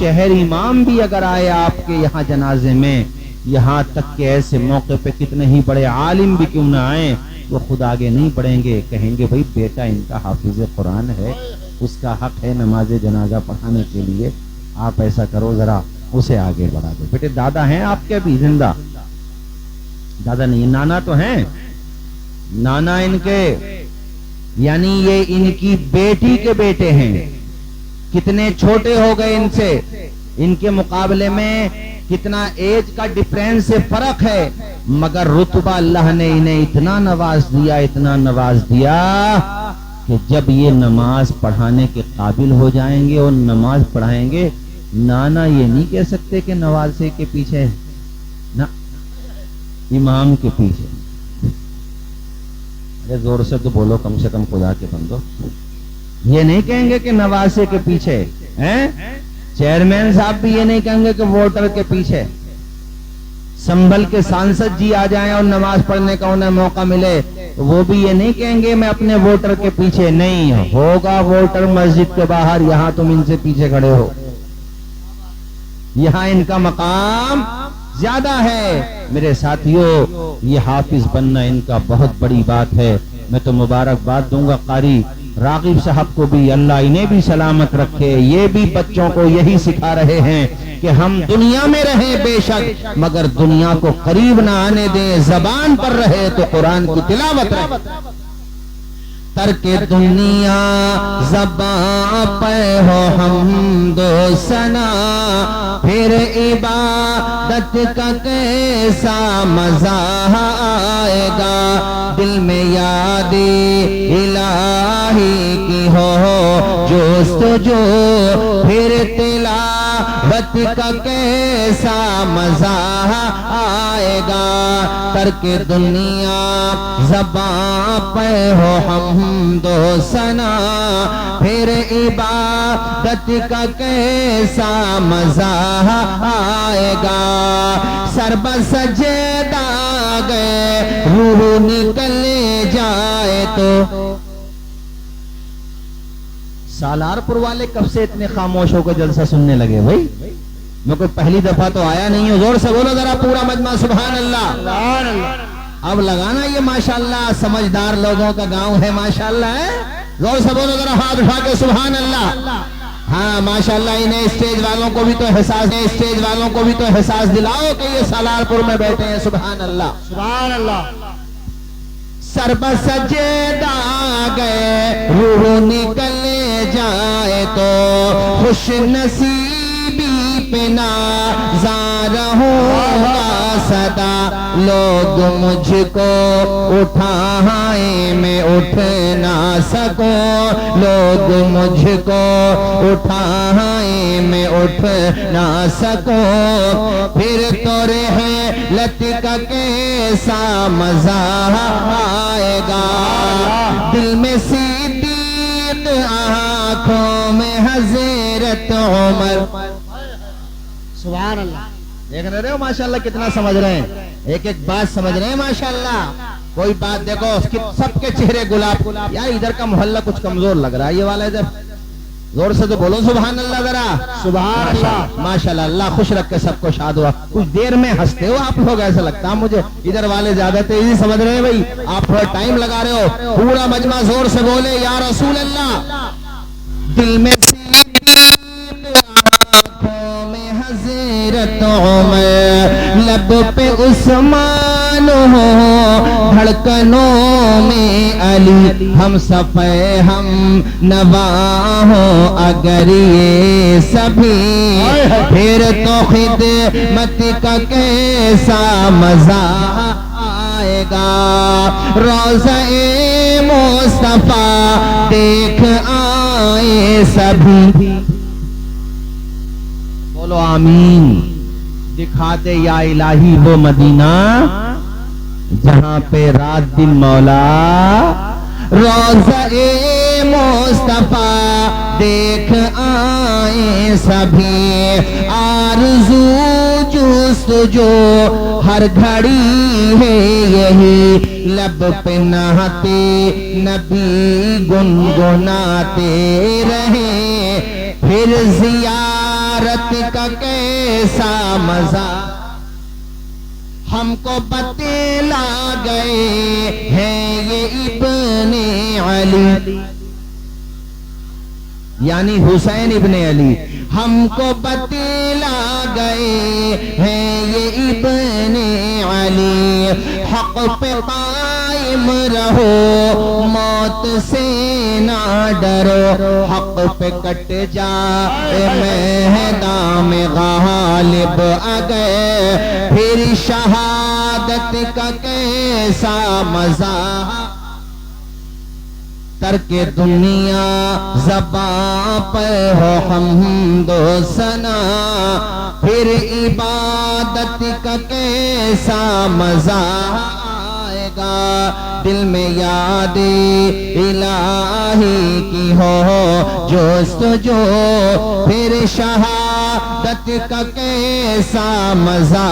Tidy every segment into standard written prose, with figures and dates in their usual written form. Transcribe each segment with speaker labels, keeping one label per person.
Speaker 1: شہر امام بھی اگر آئے آپ کے یہاں جنازے میں، یہاں تک کہ ایسے موقع پہ کتنے ہی بڑے عالم بھی کیوں نہ آئیں، وہ خود آگے نہیں بڑھیں گے، کہیں گے بھائی بیٹا ان کا حافظ قرآن ہے، اس کا حق ہے نماز جنازہ پڑھانے کے لیے، آپ ایسا کرو ذرا اسے آگے بڑھا دو۔ بیٹے دادا ہیں آپ کے بھی زندہ؟ دادا نہیں، نانا تو ہیں، نانا ان کے، یعنی یہ ان کی بیٹی کے بیٹے ہیں، کتنے چھوٹے ہو گئے ان سے، ان کے مقابلے میں کتنا ایج کا ڈفرینس سے فرق ہے، مگر رتبہ اللہ نے انہیں اتنا نواز دیا، اتنا نواز دیا کہ جب یہ نماز پڑھانے کے قابل ہو جائیں گے اور نماز پڑھائیں گے، نانا یہ نہیں کہہ سکتے کہ نوازے کے پیچھے نہ امام کے پیچھے۔ ارے زور سے تو بولو کم سے کم خدا کے بندو، یہ نہیں کہیں گے کہ نوازے کے پیچھے ہیں، چیئرمین صاحب بھی یہ نہیں کہیں گے کہ ووٹر کے پیچھے، سنبھل کے سانسد جی آ جائیں اور نماز پڑھنے کا انہیں موقع ملے وہ بھی یہ نہیں کہیں گے میں اپنے ووٹر کے پیچھے، نہیں ہوگا ووٹر مسجد کے باہر، یہاں تم ان سے پیچھے کھڑے ہو، یہاں ان کا مقام زیادہ ہے۔ میرے ساتھیوں، یہ حافظ بننا ان کا بہت بڑی بات ہے، میں تو مبارکباد دوں گا قاری راغب صاحب کو بھی، اللہ انہیں بھی سلامت رکھے، یہ بھی بچوں کو یہی سکھا رہے ہیں کہ ہم دنیا میں رہیں بے شک، مگر دنیا کو قریب نہ آنے دیں، زبان پر رہے تو قرآن کی تلاوت رہے۔ ترک دنیا زباں پہ ہو حمد و ثنا، پھر عبادت کا کیسا مزہ آئے گا، دل میں یاد الہی کی ہو جستجو، پھر تلاوت کا کیسا مزہ آئے گا، ترک دنیا زباں پہ ہو حمد و ثنا، پھر عبادت کا کیسا مزہ آئے گا، سر بسجدہ گئے روح نکل جائے تو۔ سالار پور والے کب سے اتنے خاموش ہو کے جلسہ سننے لگے بھائی؟ میں کوئی پہلی دفعہ تو آیا نہیں ہوں، زور سے بولو ذرا پورا مجمع سبحان اللہ۔ اب لگانا یہ ماشاءاللہ سمجھدار لوگوں کا گاؤں ہے ماشاءاللہ ہے، زور سے بولو ذرا ہاتھ اٹھا کے سبحان اللہ۔ ہاں ماشاءاللہ انہیں اسٹیج والوں کو بھی تو احساس ہے، اسٹیج والوں کو بھی تو احساس دلاؤ کہ یہ سالار پور میں بیٹھے ہیں، سبحان اللہ سبحان اللہ۔ سر بسجدہ گئے روح نکل جائے تو، خوش نصیبی پہ نازار ہوگا سدا، لوگ مجھ کو اٹھائیں میں اٹھ نہ سکوں، لوگ مجھ کو اٹھائیں میں اٹھ نہ سکوں، پھر تو رحلت کا کیسا مزہ آئے گا، دل میں صدیق آنکھوں میں حضرت عمر، سبحان اللہ۔ دیکھ رہے ہو ماشاءاللہ کتنا سمجھ رہے ہیں، ایک ایک بات سمجھ رہے ہیں ماشاءاللہ، کوئی بات دیکھو سب کے چہرے گلاب، یار ادھر کا محلہ کچھ کمزور لگ رہا ہے، یہ والا ادھر زور سے تو بولو سبحان اللہ ذرا، سبحان اللہ ماشاءاللہ، اللہ خوش رکھ کے سب کو شاد ہوا۔ کچھ دیر میں ہنستے ہو آپ لوگ، ایسا لگتا ہے مجھے ادھر والے زیادہ تیزی سمجھ رہے ہیں بھائی، آپ تھوڑا ٹائم لگا رہے ہو، پورا مجمع زور سے بولے یا رسول اللہ۔ دل میں حضرت عمر، لب پہ عثمان ہو، دھڑکنوں میں علی، ہم صفے ہم نوا ہو اگر یہ سبھی، پھر تو خدمت کا کیسا مزہ آئے گا، روضہ مصطفیٰ دیکھ آئے سبھی، بولو آمین۔ دکھا دے یا الہی وہ مدینہ جہاں پہ رات دن مولا روضہ مصطفیٰ دیکھ آئے سبھی، آرزو جستجو ہر گھڑی ہے یہی، لب پہ نہتے نبی گنگناتے رہے، پھر زیادہ زیارت کا کیسا مزہ ہم کو بتلا گئے ہیں یہ ابن علی، یعنی حسین ابن علی، ہم کو بتلا گئے ہیں یہ ابن علی، حق پہ قائم رہو موت سے نہ ڈرو، حق پہ کٹ جائے میدان میں غالب آ گئے، پھر شہادت کا کیسا مزہ، ترک دنیا زباں پر ہو حمد و ثنا، پھر عبادت کا کیسا مزہ آئے گا، دل میں یاد الہی کی ہو جستجو، پھر شہادت کا کیسا مزہ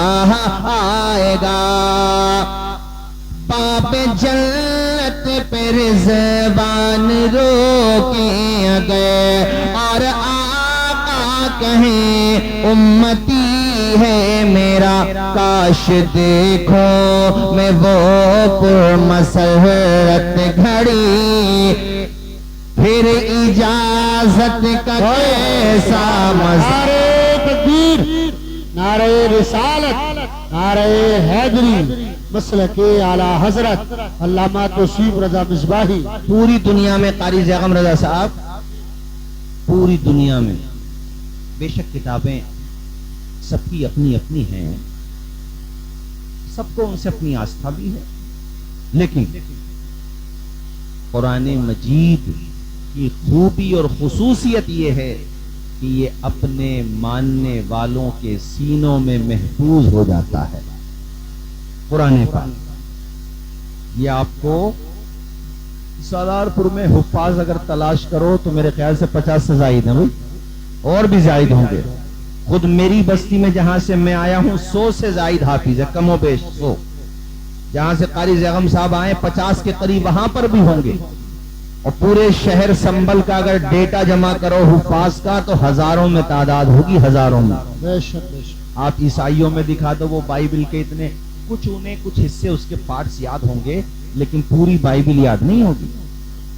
Speaker 1: آئے گا، باب جنت پہ رضوان روکے گئے اور آقا کہیں امتی ہے میرا، کاش دیکھو میں وہ پرمسرت گھڑی، پھر اجازت کا کیسا مزہ،
Speaker 2: نعرہ تکبیر، نعرہ رسالت، نعرہ حیدری، مسلک اعلیٰ حضرت علامہ توصیف رضا مصباحی۔
Speaker 1: پوری دنیا میں قاری زیغم رضا صاحب، پوری دنیا میں بے شک کتابیں سب کی اپنی اپنی ہیں، سب کو ان سے اپنی آستھا بھی ہے، لیکن قرآن مجید کی خوبی اور خصوصیت یہ ہے کہ یہ اپنے ماننے والوں کے سینوں میں محفوظ ہو جاتا ہے۔ قرآن پاک یہ آپ کو سالار پور میں حفاظ اگر تلاش کرو تو میرے خیال سے 50 سے زائد ہیں بھائی، اور بھی زائد ہوں گے، خود میری بستی میں جہاں سے میں آیا ہوں 100 سے زائد حافظ ہے، کم و بیش 100، جہاں سے قاری زیغم صاحب آئے 50 کے قریب وہاں پر بھی ہوں گے، اور پورے شہر سنبل کا اگر ڈیٹا جمع کرو حفاظ کا تو ہزاروں میں تعداد ہوگی، ہزاروں میں۔
Speaker 2: بے شک بے شک۔
Speaker 1: آپ عیسائیوں میں دکھا دو وہ بائبل کے اتنے انہیں کچھ حصے اس کے پارٹس یاد ہوں گے، لیکن پوری بائبل یاد نہیں ہوگی،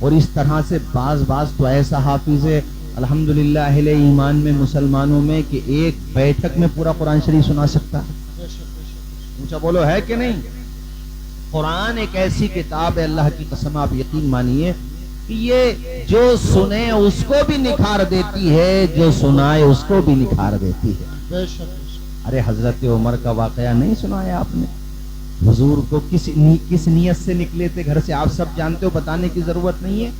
Speaker 1: اور اس طرح سے بعض تو ایسا حافظ ہے الحمدللہ اہل ایمان میں مسلمانوں میں کہ ایک بیٹھک میں پورا قرآن شریف سنا سکتا ہے۔ اونچا بولو ہے کہ نہیں؟ قرآن ایک ایسی کتاب ہے، اللہ کی قسم آپ یقین مانیے کہ یہ جو سنے اس کو بھی نکھار دیتی ہے، جو سنائے اس کو بھی نکھار دیتی ہے۔
Speaker 2: بے شک بے شک۔
Speaker 1: ارے حضرت عمر کا واقعہ نہیں سنایا آپ نے؟ حضور کو کس نیت سے نکلے تھے گھر سے، آپ سب جانتے ہو، بتانے کی ضرورت نہیں ہے۔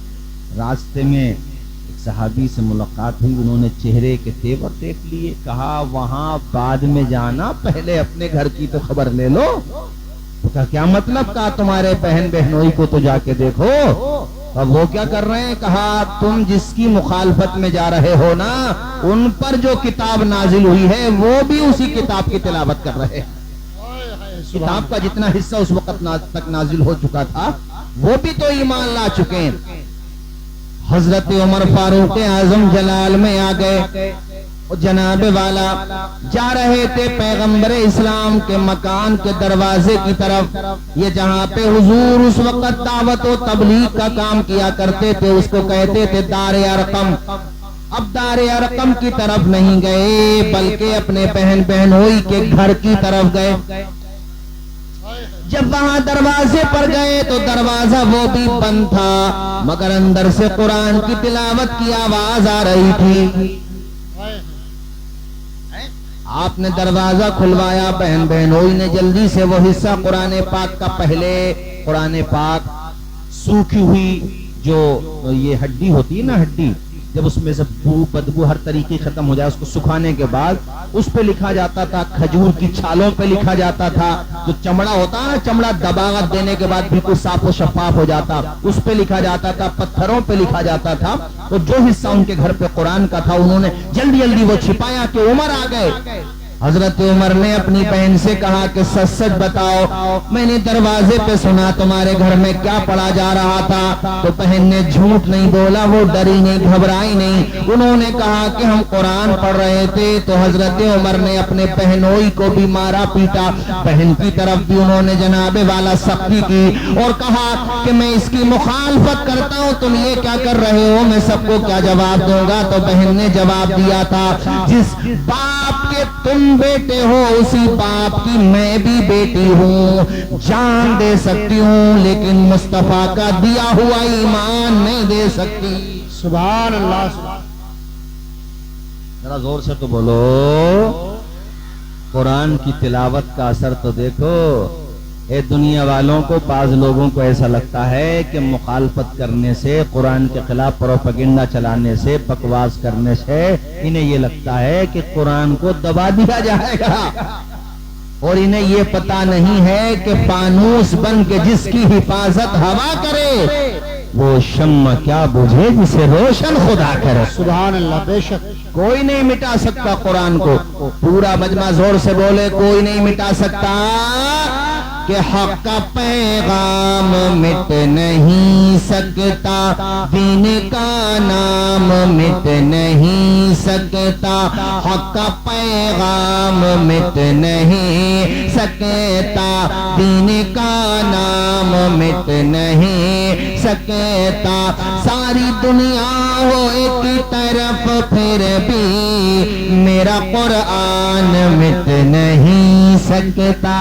Speaker 1: راستے میں ایک صحابی سے ملاقات ہوئی، انہوں نے چہرے کے تیور دیکھ لیے، کہا وہاں بعد میں جانا، پہلے اپنے گھر کی تو خبر لے لو۔ کہا کیا مطلب؟ کہا تمہارے بہن بہنوئی کو تو جا کے دیکھو۔ اب وہ کیا کر رہے ہیں؟ کہا تم جس کی مخالفت میں جا رہے ہو نا، ان پر جو کتاب نازل ہوئی ہے وہ بھی اسی کتاب کی تلاوت کر رہے ہیں۔ کتاب کا جتنا حصہ اس وقت تک نازل ہو چکا تھا وہ بھی تو ایمان لا چکے ہیں۔ حضرت عمر فاروق اعظم جلال میں آ گئے، اور جناب والا جا رہے تھے پیغمبر اسلام کے مکان کے دروازے کی طرف، یہ جہاں پہ حضور اس وقت دعوت و تبلیغ کا کام کیا کرتے تھے اس کو کہتے تھے دار ارقم۔ اب دار ارقم کی طرف نہیں گئے بلکہ اپنے بہن بہنوئی کے گھر کی طرف گئے۔ جب وہاں دروازے پر گئے تو دروازہ وہ بھی بند تھا، مگر اندر سے قرآن کی تلاوت کی آواز آ رہی تھی۔ آپ نے دروازہ کھلوایا، بہن بہنوئی نے جلدی سے وہ حصہ قرآن پاک کا، پہلے قرآن پاک سوکھی ہوئی جو یہ ہڈی ہوتی ہے نا، ہڈی جب اس میں سے بو بدبو ہر طریقے ختم ہو جائے، اس کو سکھانے کے بعد اس پہ لکھا جاتا تھا، کھجور کی چھالوں پہ لکھا جاتا تھا، جو چمڑا ہوتا ہے نا، چمڑا دباغت دینے کے بعد بالکل صاف و شفاف ہو جاتا، اس پہ لکھا جاتا تھا، پتھروں پہ لکھا جاتا تھا۔ تو جو حصہ ان کے گھر پہ قرآن کا تھا انہوں نے جلدی جلدی وہ چھپایا کہ عمر آ گئے۔ حضرت عمر نے اپنی بہن سے کہا کہ سچ سچ بتاؤ، میں نے دروازے پہ سنا تمہارے گھر میں کیا پڑھا جا رہا تھا؟ تو بہن نے جھوٹ نہیں بولا، وہ ڈری نہیں، گھبرائی نہیں، انہوں نے کہا کہ ہم قرآن پڑھ رہے تھے۔ تو حضرت عمر نے اپنے بہنوئی کو بھی مارا پیٹا، بہن کی طرف بھی انہوں نے جناب والا سختی کی اور کہا کہ میں اس کی مخالفت کرتا ہوں، تم یہ کیا کر رہے ہو، میں سب کو کیا جواب دوں گا؟ تو بہن نے جواب دیا تھا، جس باپ کے تم بیٹے ہو اسی باپ کی میں بھی بیٹی ہوں، جان دے سکتی ہوں لیکن مصطفیٰ کا دیا ہوا ایمان نہیں دے سکتی۔
Speaker 2: سبحان اللہ، سبحان
Speaker 1: ذرا زور سے تو بولو، قرآن کی تلاوت کا اثر تو دیکھو۔ اے دنیا والوں کو، بعض لوگوں کو ایسا لگتا ہے کہ مخالفت کرنے سے، قرآن کے خلاف پروپیگنڈا چلانے سے، بکواس کرنے سے انہیں یہ لگتا ہے کہ قرآن کو دبا دیا جائے گا، اور انہیں یہ پتا نہیں ہے کہ فانوس بن کے جس کی حفاظت ہوا کرے وہ شمع کیا بجھے جسے روشن خدا کرے۔
Speaker 2: سبحان اللہ، بے شک
Speaker 1: کوئی نہیں مٹا سکتا قرآن کو، پورا مجمع زور سے بولے، کوئی نہیں مٹا سکتا کہ حق کا پیغام مٹ نہیں سکتا، دین کا نام مٹ نہیں سکتا، حق کا پیغام مٹ نہیں سکتا، دین کا نام مٹ نہیں سکتا، ساری دنیا ہو ایک طرف پھر بھی میرا قرآن مٹ نہیں سکتا۔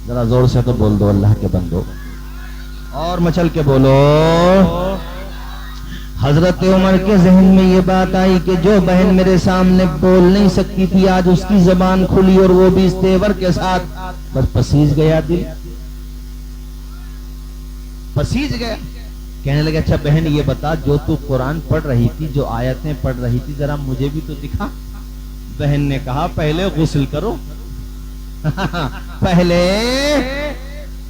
Speaker 1: ذرا زور سے تو بول دو اللہ کے بندو، اور مچل کے بولو۔ حضرت عمر کے ذہن میں یہ بات آئی کہ جو بہن میرے سامنے بول نہیں سکتی تھی آج اس کی زبان کھلی، اور وہ بھی اس تیور کے ساتھ، بس پسیج گیا دل، پسیج گیا۔ کہنے لگے اچھا بہن یہ بتا، جو تو قرآن پڑھ رہی تھی، جو آیتیں پڑھ رہی تھی، ذرا مجھے بھی تو دکھا۔ بہن نے کہا پہلے غسل کرو۔ پہلے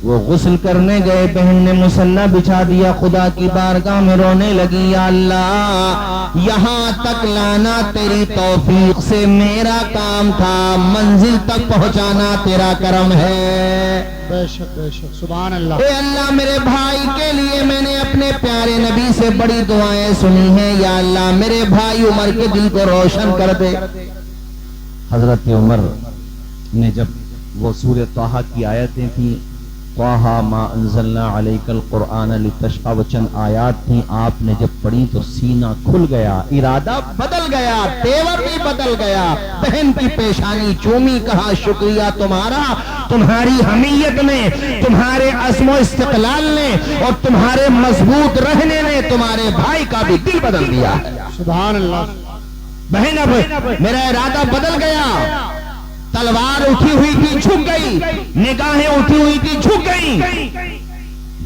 Speaker 1: وہ غسل کرنے گئے، بہن نے مصلی بچھا دیا، خدا کی بارگاہ میں رونے لگی، یا اللہ یہاں تک لانا تیری توفیق سے میرا کام تھا، منزل تک پہنچانا تیرا کرم ہے۔
Speaker 2: بے شک بے شک، سبحان اللہ۔
Speaker 1: اے اللہ میرے بھائی کے لیے میں نے اپنے پیارے نبی سے بڑی دعائیں سنی ہیں، یا اللہ میرے بھائی عمر کے دل کو روشن کر دے۔ حضرت عمر نے جب وہ سورہ طٰہٰ کی آیتیں تھیں، طٰہٰ ما انزلنا علیک القرآن لتشقی، وہ چند آیات تھیں، آپ نے جب پڑھی تو سینہ کھل گیا، ارادہ بدل گیا، تیور بھی بدل گیا، بہن کی پیشانی چومی، کہا شکریہ تمہارا، تمہاری حمیت نے، تمہارے عزم و استقلال نے اور تمہارے مضبوط رہنے نے تمہارے بھائی کا بھی دل بدل دیا ہے۔
Speaker 2: سبحان اللہ۔
Speaker 1: بہن اب میرا ارادہ بدل گیا، تلوار اٹھی ہوئی تھی جھک گئی، نگاہیں اٹھی ہوئی تھی جھک گئی،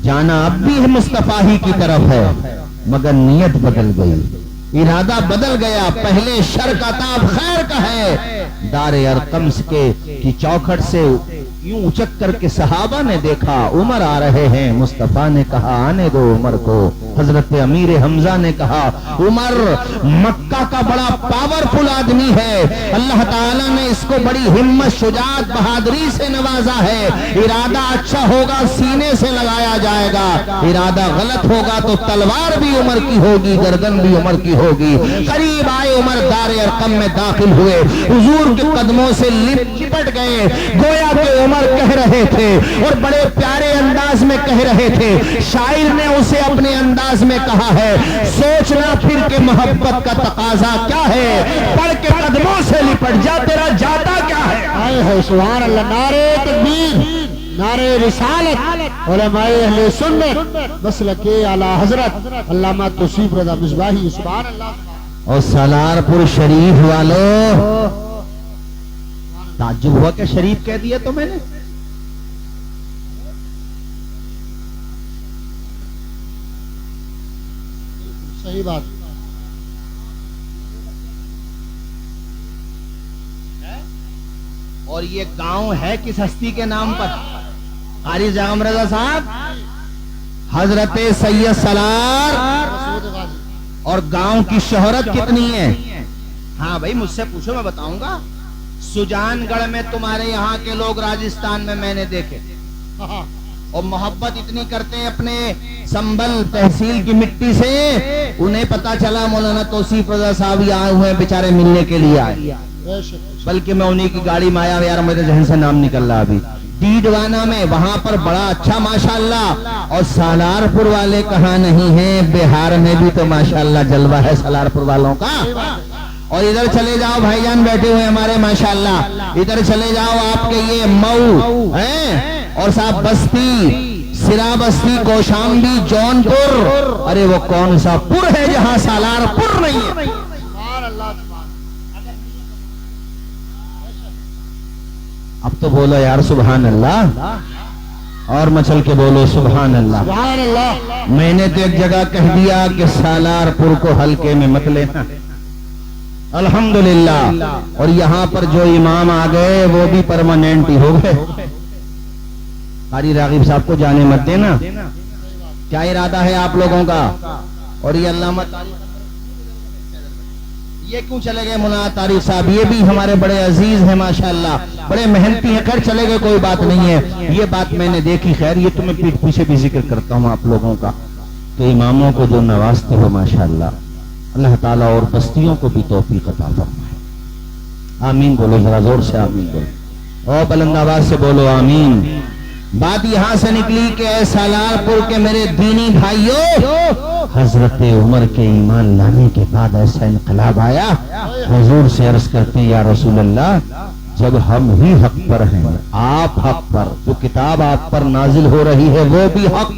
Speaker 1: جانا اب بھی مصطفیٰ ہی کی طرف ہے، مگر نیت بدل گئی، ارادہ بدل گیا، پہلے شر کا تھا اب خیر کا ہے۔ دار ارقم کی چوکھٹ سے یوں اچک کر کے صحابہ نے دیکھا عمر آ رہے ہیں، مصطفیٰ نے کہا آنے دو عمر کو۔ حضرت امیر حمزہ نے کہا عمر مکہ کا بڑا پاورفل آدمی ہے، اللہ تعالیٰ نے اس کو بڑی ہمت، شجاعت، بہادری سے نوازا ہے، ارادہ اچھا ہوگا سینے سے لگایا جائے گا، ارادہ غلط ہوگا تو تلوار بھی عمر کی ہوگی، گردن بھی عمر کی ہوگی۔ قریب آئے عمر، دار ارقم میں داخل ہوئے، حضور کے قدموں سے لپٹ گئے، گویا کہ عمر کہہ رہے تھے اور بڑے پیارے انداز میں کہہ رہے تھے، شاعر نے اسے اپنے انداز میں کہا ہے، سوچنا پھر کہ محبت کا تقاضا کیا ہے، پڑھ کے قدموں سے لپٹ جا، تیرا جاتا کیا ہے۔
Speaker 2: آئے ہے سبحان اللہ، نعرہ تکبیر، نعرہ رسالت، علماء اہل سنت، مسلک اعلی حضرت علامہ توصیف رضا مصباحی، سبحان اللہ۔
Speaker 1: اور سالار پور شریف والوں تعجب ہوا کہ شریف کہہ دیا تو میں نے؟
Speaker 2: صحیح بات۔
Speaker 1: اور یہ گاؤں ہے کس ہستی کے نام پر؟ قاری زغم رضا صاحب، حضرت سید سالار، اور گاؤں کی شہرت کتنی ہے؟ ہاں بھائی مجھ سے پوچھو میں بتاؤں گا. سجان گڑھ میں تمہارے یہاں کے لوگ راجستھان میں نے دیکھے اور محبت اتنی کرتے ہیں اپنے سنبل تحصیل کی مٹی سے. انہیں پتا چلا مولانا توصیف رضا صاحب یہاں ہوئے ہیں بیچارے ملنے کے لیے آئے, بلکہ میں انہیں کی گاڑی میں آیا یار میرے ذہن سے نام نکل رہا ابھی. ڈیڈوانا میں وہاں پر بڑا اچھا ماشاءاللہ. اور سالار پور والے کہاں نہیں ہیں, بہار میں بھی تو ماشاءاللہ جلوہ ہے سالار پور والوں کا. اور ادھر چلے جاؤ بھائی جان بیٹھے ہوئے ہمارے ماشاءاللہ, ادھر چلے جاؤ آپ کے یہ مئو ہیں اور صاحب بستی, سرا بستی, کوشامبی, جونپور. ارے وہ کون سا پور ہے جہاں سالار پور نہیں ہے. اب تو بولو یار سبحان اللہ, اور مچل کے بولو سبحان اللہ.
Speaker 2: سبحان اللہ.
Speaker 1: میں نے تو ایک جگہ کہہ دیا کہ سالار پور کو ہلکے میں مت لینا الحمدللہ. اور یہاں پر جو امام آ گئے وہ بھی پرماننٹ ہی ہو گئے. قاری راغب صاحب کو جانے مت دینا. کیا ارادہ ہے آپ لوگوں کا؟ اور یہ علامہ یہ کیوں چلے گئے مولانا طارق صاحب؟ یہ بھی ہمارے بڑے عزیز ہیں ماشاءاللہ, بڑے محنتی ہیں. خیر چلے گئے کوئی بات نہیں ہے, یہ بات میں نے دیکھی. خیر یہ تو میں پیٹھ پیچھے بھی ذکر کرتا ہوں آپ لوگوں کا کہ اماموں کو جو نوازتے ہو ماشاءاللہ, اللہ تعالیٰ اور بستیوں کو بھی توفیق عطا فرمائے. آمین بولو ذرا زور سے, آمین بولو اور بلند آواز سے بولو آمین. بات یہاں سے نکلی کہ اے سالار پور کے میرے دینی بھائیوں, حضرت عمر کے ایمان لانے کے بعد ایسا انقلاب آیا. حضور سے عرض کرتے ہیں یا رسول اللہ, جب ہم ہی حق پر ہیں, آپ حق پر, جو کتاب آپ پر نازل ہو رہی ہے وہ بھی حق,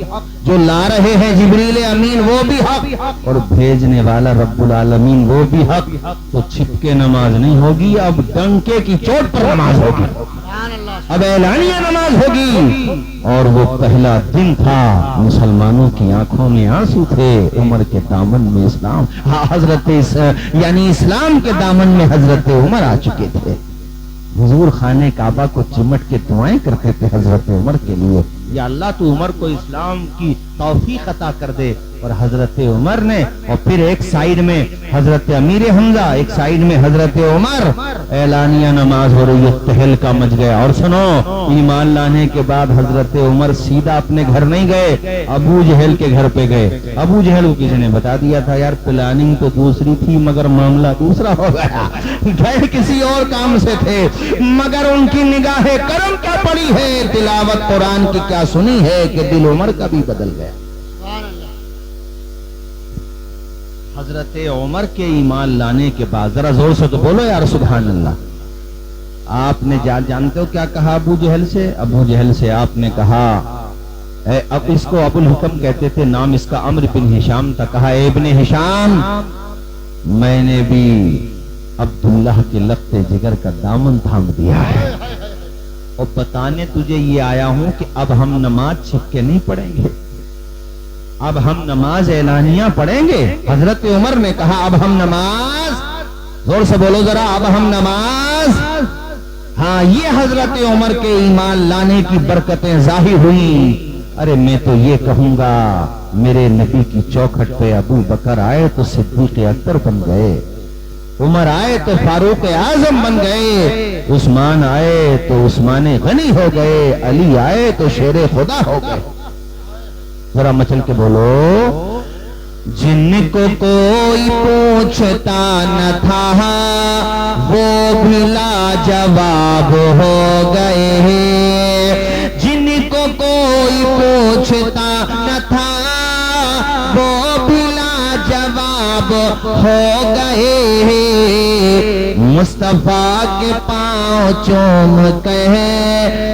Speaker 1: جو لا رہے ہیں جبریل امین وہ بھی حق, اور بھیجنے والا رب العالمین وہ بھی حق, تو چھپ کے نماز نہیں ہوگی, اب ڈنکے کی چوٹ پر نماز ہوگی, اب اعلانیہ نماز ہوگی. اور وہ پہلا دن تھا, مسلمانوں کی آنکھوں میں آنسو تھے, عمر کے دامن میں اسلام, حضرت یعنی اسلام کے دامن میں حضرت عمر آ چکے تھے. حضور خانے کعبہ کو چمٹ کے دعائیں کرتے تھے حضرت عمر کے لیے, یا اللہ تو عمر کو اسلام کی توفیق عطا کر دے. اور حضرت عمر نے, اور پھر ایک سائیڈ میں حضرت امیر حمزہ, ایک سائیڈ میں حضرت عمر, اعلانیہ نماز ہو رہی ہے, تہلکا مچ گیا. اور سنو, ایمان لانے کے بعد حضرت عمر سیدھا اپنے گھر نہیں گئے, ابو جہل کے گھر پہ گئے. ابو جہل کو کسی نے بتا دیا تھا یار پلاننگ تو دوسری تھی مگر معاملہ دوسرا ہو گیا, گئے کسی اور کام سے تھے, مگر ان کی نگاہ کرم کیا پڑی ہے, تلاوت قرآن کی کیا سنی ہے کہ دل عمر کا بھی بدل گیا. حضرت عمر کے ایمان لانے کے بعد, ذرا زور سے تو بولو یار سبحان اللہ. آپ نے جانتے ہو کیا کہا ابو جہل سے؟ ابو جہل سے آپ نے کہا, اب اس کو ابو الحکم کہتے تھے, نام اس کا عمرو بن ہشام تھا. کہا اے ابن ہشام, میں نے بھی عبداللہ کے لخت جگر کا دامن تھام دیا ہے, اور بتانے تجھے یہ آیا ہوں کہ اب ہم نماز چھپ کے نہیں پڑھیں گے, اب ہم نماز اعلانیہ پڑھیں گے. حضرت عمر نے کہا اب ہم نماز, زور سے بولو ذرا, اب ہم نماز. ہاں یہ حضرت عمر کے ایمان لانے کی برکتیں ظاہر ہوئیں. ارے میں تو یہ کہوں گا, میرے نبی کی چوکھٹ پہ ابو بکر آئے تو صدیق اکبر بن گئے, عمر آئے تو فاروق اعظم بن گئے, عثمان آئے تو عثمان غنی ہو گئے, علی آئے تو شیر خدا ہو گئے. ذرا مچل کے بولو, جن کو کوئی پوچھتا نہ تھا وہ بھی لاجواب ہو گئے, جن کو کوئی پوچھتا نہ تھا وہ بھی لاجواب ہو گئے. مصطفیٰ کے پاؤں چوم کے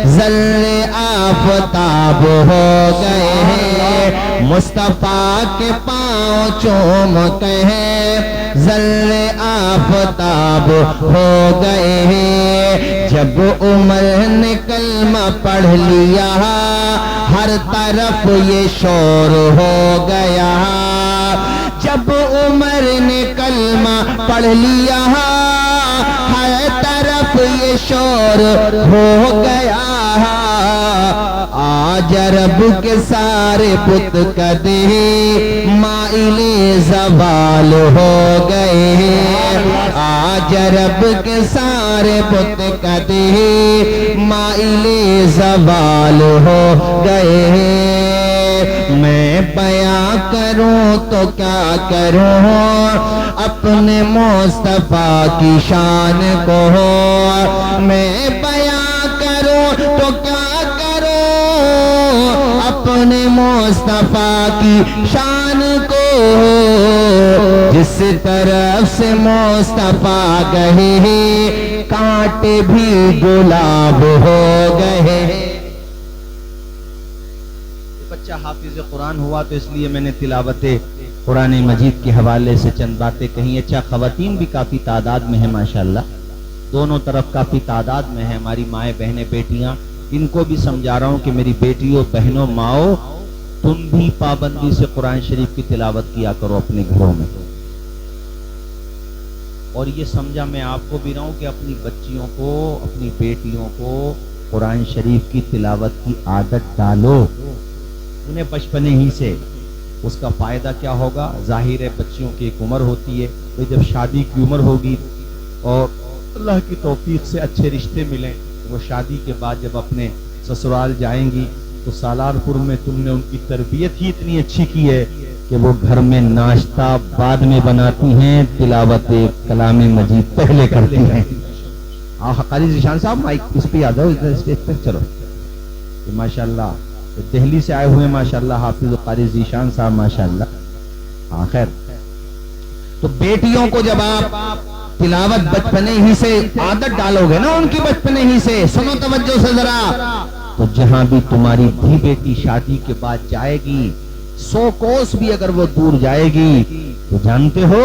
Speaker 1: ذرے آفتاب ہو گئے, مصطفیٰ کے پاؤں چوم کے ذرے آفتاب ہو گئے. جب عمر نے کلمہ پڑھ لیا ہر طرف یہ شور ہو گیا, جب عمر نے کلمہ پڑھ لیا ہر طرف یہ شور ہو گیا. آج رب کے سارے بت کدے مائل زوال ہو گئے ہیں، آج رب کے سارے بت کدے مائل زوال ہو گئے ہیں۔ میں بیاں کروں تو کیا کروں اپنے مصطفیٰ کی شان کو، میں بیاں کروں تو کیا کروں اپنے مصطفیٰ کی شان کو، جس طرف سے مصطفیٰ گئے کانٹے بھی گلاب ہو گئے۔ بچہ حافظ قرآن ہوا تو اس لیے میں نے تلاوت قرآن مجید کے حوالے سے چند باتیں کہیں۔ اچھا، خواتین بھی کافی تعداد میں ہیں ماشاءاللہ، دونوں طرف کافی تعداد میں ہیں ہماری مائیں بہنیں بیٹیاں، ان کو بھی سمجھا رہا ہوں کہ میری بیٹیوں بہنوں ماؤں تم بھی پابندی سے قرآن شریف کی تلاوت کیا کرو اپنے گھروں میں، اور یہ سمجھا میں آپ کو بھی رہا ہوں کہ اپنی بچیوں کو اپنی بیٹیوں کو قرآن شریف کی تلاوت کی عادت ڈالو انہیں بچپنے ہی سے۔ اس کا فائدہ کیا ہوگا؟ ظاہر ہے بچیوں کی ایک عمر ہوتی ہے، تو جب شادی کی عمر ہوگی اور اللہ کی توفیق سے اچھے رشتے ملیں، وہ شادی کے بعد جب اپنے سسرال جائیں گی تو سالار پور میں تم نے ان کی تربیت ہی اتنی اچھی کی ہے کہ وہ گھر میں ناشتہ بعد میں بناتی ہیں، تلاوت کلام مجید پہلے کرتی ہیں۔ قاری ذیشان صاحب مائک اس پہ آ جاؤ، ادھر اسٹیج پہ چلو۔ ماشاءاللہ دہلی سے آئے ہوئے ماشاءاللہ حافظ قاری ذیشان صاحب ماشاءاللہ۔ ہاں خیر، تو بیٹیوں کو جب آپ تلاوت بچپنے ہی سے عادت ڈالو گے نا ان کی بچپنے ہی سے، سنو توجہ سے ذرا، تو جہاں بھی تمہاری بھی بیٹی شادی کے بعد جائے گی 100 کوس بھی اگر وہ دور جائے گی تو جانتے ہو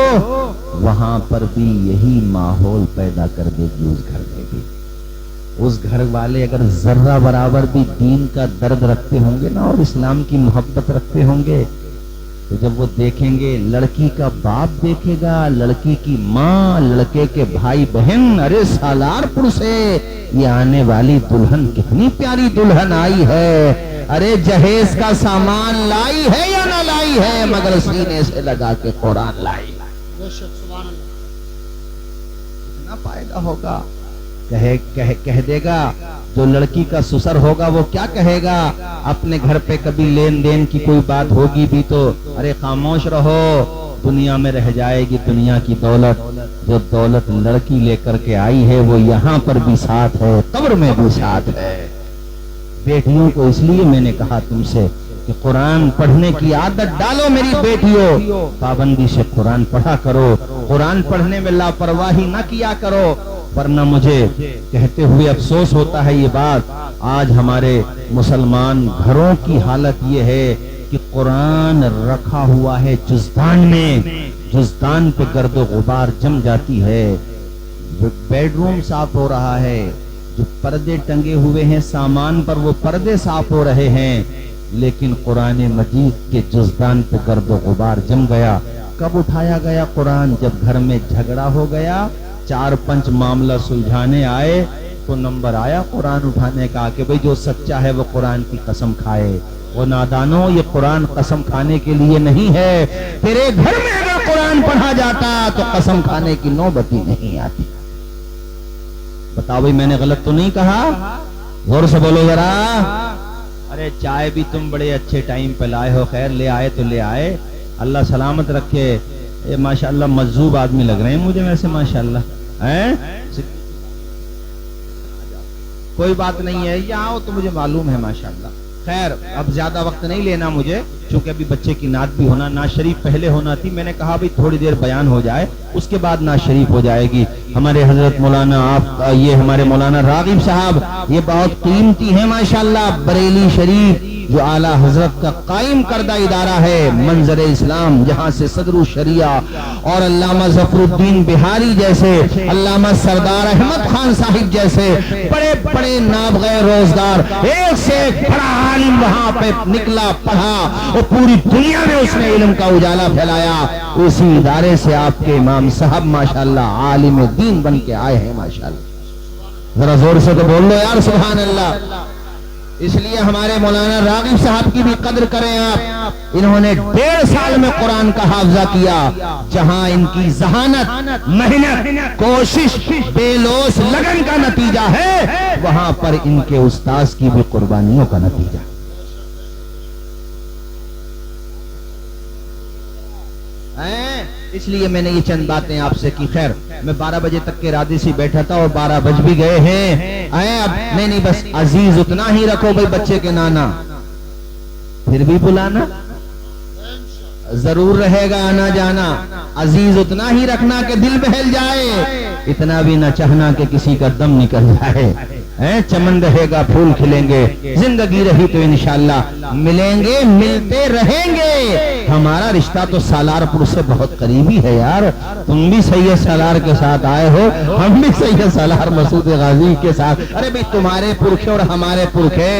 Speaker 1: وہاں پر بھی یہی ماحول پیدا کر دے گی اس گھر میں بھی۔ اس گھر والے اگر ذرہ برابر بھی دین کا درد رکھتے ہوں گے نا اور اسلام کی محبت رکھتے ہوں گے، تو جب وہ دیکھیں گے لڑکی کا باپ دیکھے گا، لڑکی کی ماں، لڑکے کے بھائی بہن، ارے سالار پور سے یہ آنے والی دلہن کتنی پیاری دلہن آئی ہے، ارے جہیز کا سامان لائی ہے یا نہ لائی ہے، مگر سینے سے لگا کے قرآن لائی۔ اتنا فائدہ ہوگا۔ کہہ دے گا جو لڑکی کا سسر ہوگا وہ کیا کہے گا؟ اپنے گھر پہ کبھی لین دین کی کوئی بات ہوگی بھی تو ارے خاموش رہو، دنیا میں رہ جائے گی دنیا کی دولت، جو دولت لڑکی لے کر کے آئی ہے وہ یہاں پر بھی ساتھ ہے، قبر میں بھی ساتھ ہے۔ بیٹیوں کو اس لیے میں نے کہا تم سے کہ قرآن پڑھنے کی عادت ڈالو میری بیٹیوں، پابندی سے قرآن پڑھا کرو، قرآن پڑھنے میں لاپرواہی نہ کیا کرو، ورنہ مجھے کہتے ہوئے افسوس ہوتا ہے یہ بات، آج ہمارے مسلمان گھروں کی حالت یہ ہے کہ قرآن رکھا ہوا ہے جزدان میں، جزدان پہ گرد و غبار جم جاتی ہے، بیڈ روم صاف ہو رہا ہے، جو پردے ٹنگے ہوئے ہیں سامان پر وہ پردے صاف ہو رہے ہیں، لیکن قرآن مجید کے جزدان پہ گرد و غبار جم گیا۔ کب اٹھایا گیا قرآن؟ جب گھر میں جھگڑا ہو گیا، 4-5 معاملہ سلجھانے آئے تو نمبر آیا قرآن اٹھانے کا کہ بھئی جو سچا ہے وہ قرآن کی قسم کھائے۔ وہ نادانوں، یہ قرآن قسم کھانے کے لیے نہیں ہے، تیرے گھر میں اگر قرآن پڑھا جاتا تو قسم کھانے کی نوبت ہی نہیں آتی۔ بتاؤ بھئی میں نے غلط تو نہیں کہا؟ غور سے بولو ذرا۔ ارے چائے بھی تم بڑے اچھے ٹائم پہ لائے ہو، خیر لے آئے تو لے آئے، اللہ سلامت رکھے۔ یہ ماشاءاللہ مجذوب آدمی لگ رہے ہیں مجھے ویسے ماشاءاللہ، کوئی بات نہیں ہے، یہاں ہو تو مجھے معلوم ہے ماشاءاللہ۔ خیر اب زیادہ وقت نہیں لینا مجھے، چونکہ ابھی بچے کی نعت بھی ہونا، نعت شریف پہلے ہونا تھی، میں نے کہا بھی تھوڑی دیر بیان ہو جائے اس کے بعد نعت شریف ہو جائے گی۔ ہمارے حضرت مولانا یہ ہمارے مولانا راغب صاحب یہ بہت قیمتی ہیں ماشاءاللہ، بریلی شریف جو اعلیٰ حضرت کا قائم کردہ ادارہ ہے، منظر اسلام، جہاں سے صدر الشریعہ اور علامہ ظفر الدین بہاری جیسے، علامہ سردار احمد خان صاحب جیسے بڑے بڑے نابغہ روزگار، ایک سے ایک بڑا عالم وہاں پہ نکلا، پڑھا اور پوری دنیا میں اس نے علم کا اجالا پھیلایا۔ اسی ادارے سے آپ کے امام صاحب ماشاءاللہ عالم دین بن کے آئے ہیں ماشاءاللہ۔ ذرا زور سے تو بول لو یار سبحان اللہ۔ اس لیے ہمارے مولانا راغب صاحب کی بھی قدر کریں آپ، انہوں نے 1.5 سال میں قرآن کا حافظہ کیا، جہاں ان کی ذہانت، محنت، کوشش، بے لوث لگن کا نتیجہ ہے، وہاں پر ان کے استاذ کی بھی قربانیوں کا نتیجہ۔ اس لیے میں نے یہ چند باتیں آپ سے کی۔ خیر میں 12 بجے تک کے ارادے سے بیٹھا تھا اور 12 بج بھی گئے ہیں۔ اب نہیں بس عزیز اتنا ہی رکھو بھائی، بچے کے نانا پھر بھی بلانا ضرور رہے گا، آنا جانا عزیز اتنا ہی رکھنا کہ دل بہل جائے، اتنا بھی نہ چاہنا کہ کسی کا دم نکل جائے۔ چمن رہے گا پھول کھلیں گے، زندگی رہی تو انشاءاللہ ملیں گے، ملتے رہیں گے۔ ہمارا رشتہ تو سالار پور سے بہت قریبی ہے یار، تم بھی سید سالار کے ساتھ آئے ہو، ہم بھی سید سالار مسعود غازی کے ساتھ، ارے بھئی تمہارے پرکھے اور ہمارے پرکھے۔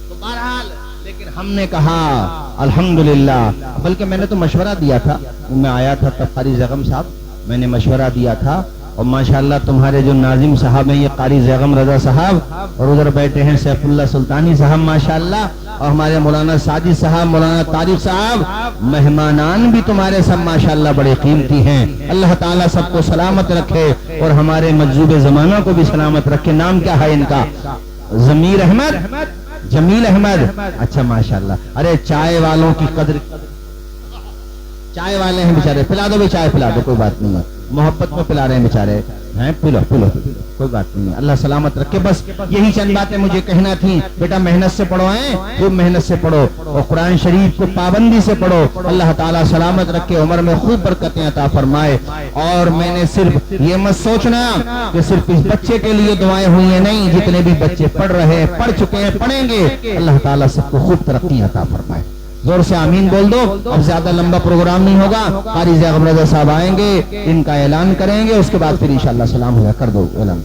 Speaker 1: تو بہرحال لیکن ہم نے کہا الحمدللہ، بلکہ میں نے تو مشورہ دیا تھا، میں آیا تھا تب قاری زیغم صاحب، میں نے مشورہ دیا تھا، اور ماشاءاللہ تمہارے جو ناظم صاحب ہیں یہ قاری زیغم رضا صاحب، اور ادھر بیٹھے ہیں سیف اللہ سلطانی صاحب ماشاءاللہ، اور ہمارے مولانا ساجد صاحب، مولانا طارق صاحب، مہمانان بھی تمہارے سب ماشاءاللہ بڑے قیمتی ہیں۔ اللہ تعالیٰ سب کو سلامت رکھے اور ہمارے مجذوب زمانہ کو بھی سلامت رکھے۔ نام کیا ہے ان کا؟ ضمیر احمد، جمیل احمد، اچھا ماشاءاللہ۔ ارے چائے والوں کی قدر، چائے والے ہیں بیچارے، پلا دو بھی چائے، پلا دو، کوئی بات نہیں ہے، محبت میں پلا رہے ہیں بیچارے، ہیں پلو پلو، کوئی بات نہیں ہے، اللہ سلامت رکھے۔ بس یہی چند باتیں مجھے کہنا تھیں، بیٹا محنت سے پڑھو، خوب محنت سے پڑھو، اور قرآن شریف کو پابندی سے پڑھو، اللہ تعالیٰ سلامت رکھے، عمر میں خوب برکتیں عطا فرمائے۔ اور میں نے صرف یہ مت سوچنا کہ صرف اس بچے کے لیے دعائیں ہوئی ہیں، نہیں، جتنے بھی بچے پڑھ رہے ہیں، پڑھ چکے ہیں، پڑھیں گے، اللہ تعالیٰ سب کو خوب ترقی عطا فرمائے۔ زور سے آمین بول دو۔ اب زیادہ لمبا پروگرام نہیں ہوگا، قاری زیغم رضا صاحب آئیں گے، ان کا اعلان کریں گے، اس کے بعد پھر انشاءاللہ سلام ہوگا، کر دو اعلان۔